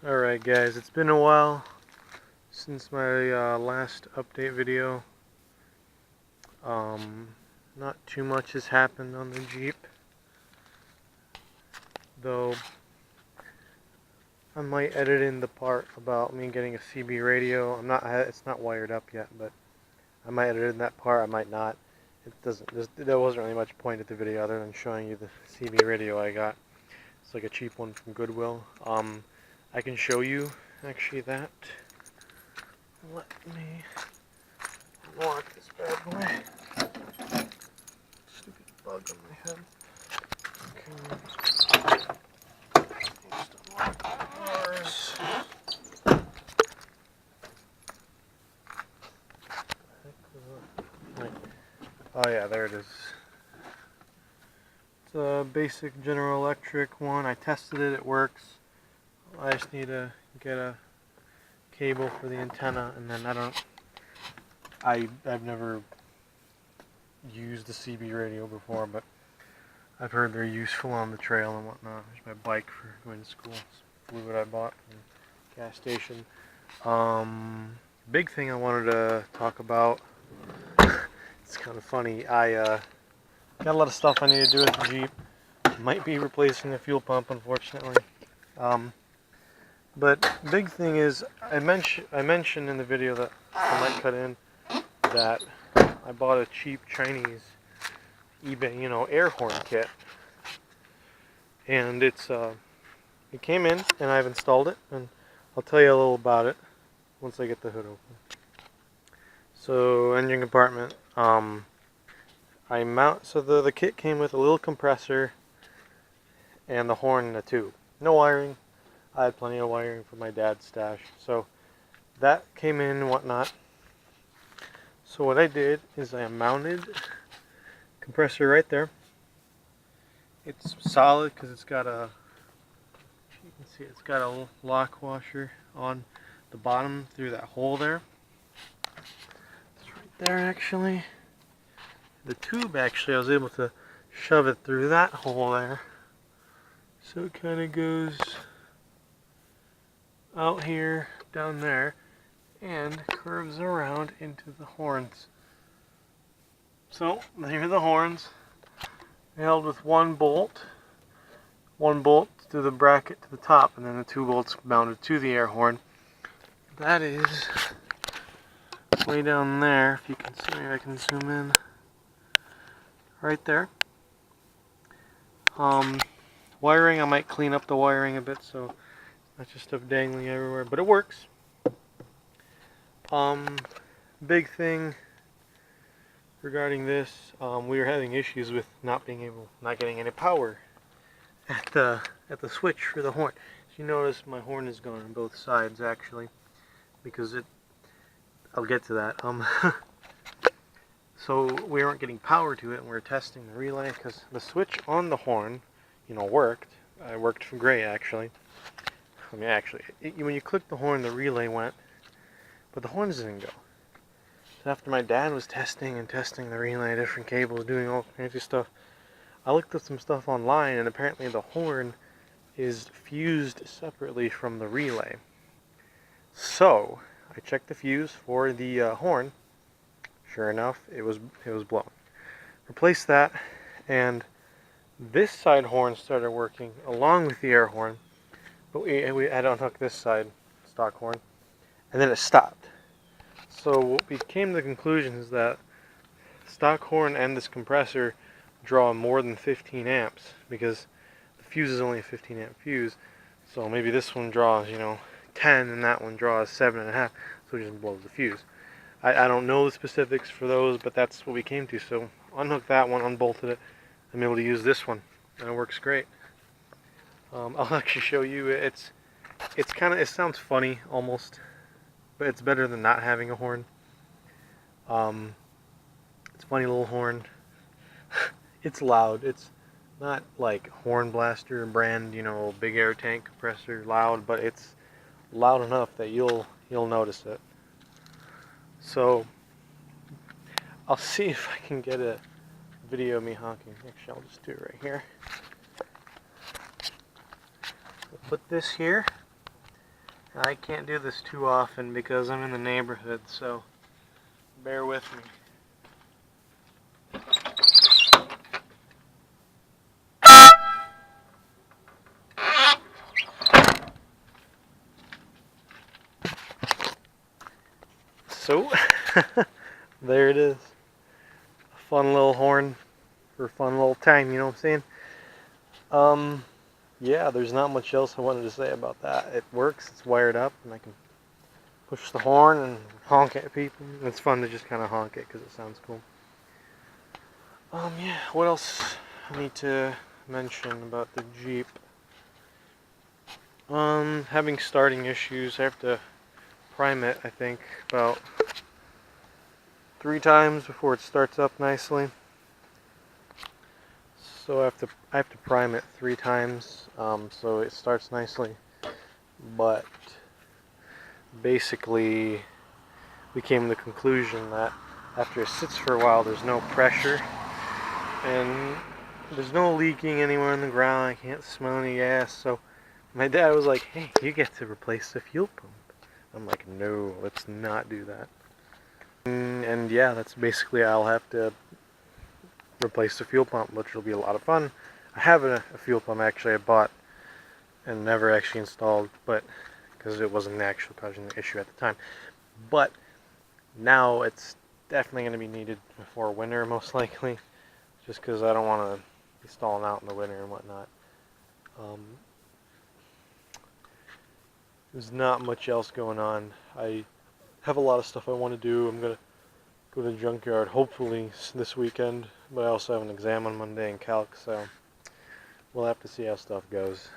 Alright guys, it's been a while since my last update video. Not too much has happened on the Jeep, though I might edit in the part about me getting a CB radio. It's not wired up yet, but I might edit in that part, I might not. There wasn't really much point at the video other than showing you the CB radio I got. It's like a cheap one from Goodwill. I can show you actually that. Let me unlock this bad boy. Stupid bug on my head. Okay. Just unlock the bars. Oh yeah, there it is. It's a basic General Electric one. I tested it, it works. I just need to get a cable for the antenna, and then I've never used the CB radio before, but I've heard they're useful on the trail and whatnot. There's my bike for going to school. It's fluid I bought from the gas station. Big thing I wanted to talk about. It's kind of funny. I got a lot of stuff I need to do with the Jeep. Might be replacing the fuel pump, unfortunately. But big thing is, I mentioned in the video that I might cut in that I bought a cheap Chinese eBay, air horn kit, and it came in, and I've installed it, and I'll tell you a little about it once I get the hood open. So engine compartment, so the kit came with a little compressor and the horn in a tube. No wiring. I had plenty of wiring for my dad's stash, so that came in and whatnot. So what I did is I mounted compressor right there. It's solid because it's got a, you can see it's got a lock washer on the bottom through that hole there. It's right there actually. The tube actually, I was able to shove it through that hole there. So it kind of goes out here, down there, and curves around into the horns. So, here are the horns. They're held with one bolt to the bracket to the top, and then the two bolts mounted to the air horn. That is way down there, if you can see, maybe I can zoom in. Right there. Wiring, I might clean up the wiring a bit so not just stuff dangling everywhere, but it works. Big thing regarding this, we were having issues with not getting any power at the switch for the horn. So you notice my horn is gone on both sides actually, because I'll get to that. So we weren't getting power to it, and we were testing the relay because the switch on the horn, worked. It worked for great actually. I mean, actually, when you click the horn, the relay went, but the horns didn't go. So after my dad was testing the relay, different cables, doing all kinds of stuff, I looked up some stuff online, and apparently the horn is fused separately from the relay. So I checked the fuse for the horn. Sure enough, it was blown. Replaced that, and this side horn started working along with the air horn. But we had to unhook this side stock horn, and then it stopped. So what we came to the conclusion is that stock horn and this compressor draw more than 15 amps because the fuse is only a 15 amp fuse. So maybe this one draws 10 and that one draws 7.5, so it just blows the fuse. I don't know the specifics for those, but that's what we came to. So unhooked that one, unbolted it. I'm able to use this one, and it works great. I'll actually show you. It sounds funny almost, but it's better than not having a horn. It's a funny little horn. It's loud. It's not like Horn Blaster brand, big air tank compressor loud, but it's loud enough that you'll notice it. So I'll see if I can get a video of me honking. Actually, I'll just do it right here. Put this here, I can't do this too often because I'm in the neighborhood, so bear with me. So, there it is. A fun little horn for a fun little time, you know what I'm saying? Yeah, there's not much else I wanted to say about that. It works, it's wired up, and I can push the horn and honk at people. It's fun to just kind of honk it because it sounds cool. Yeah, what else I need to mention about the Jeep? Having starting issues. I have to prime it, I think, about 3 times before it starts up nicely. So I have to prime it 3 times, so it starts nicely. But basically, we came to the conclusion that after it sits for a while, there's no pressure and there's no leaking anywhere in the ground. I can't smell any gas. So my dad was like, "Hey, you get to replace the fuel pump." I'm like, "No, let's not do that." And yeah, that's basically I'll have to replace the fuel pump, which will be a lot of fun. I have a fuel pump actually I bought and never actually installed, but because it wasn't actually causing the issue at the time. But now it's definitely going to be needed before winter, most likely, just because I don't want to be stalling out in the winter and whatnot. There's not much else going on. I have a lot of stuff I want to do. I'm going to go to the junkyard hopefully this weekend, but I also have an exam on Monday in calc, so we'll have to see how stuff goes.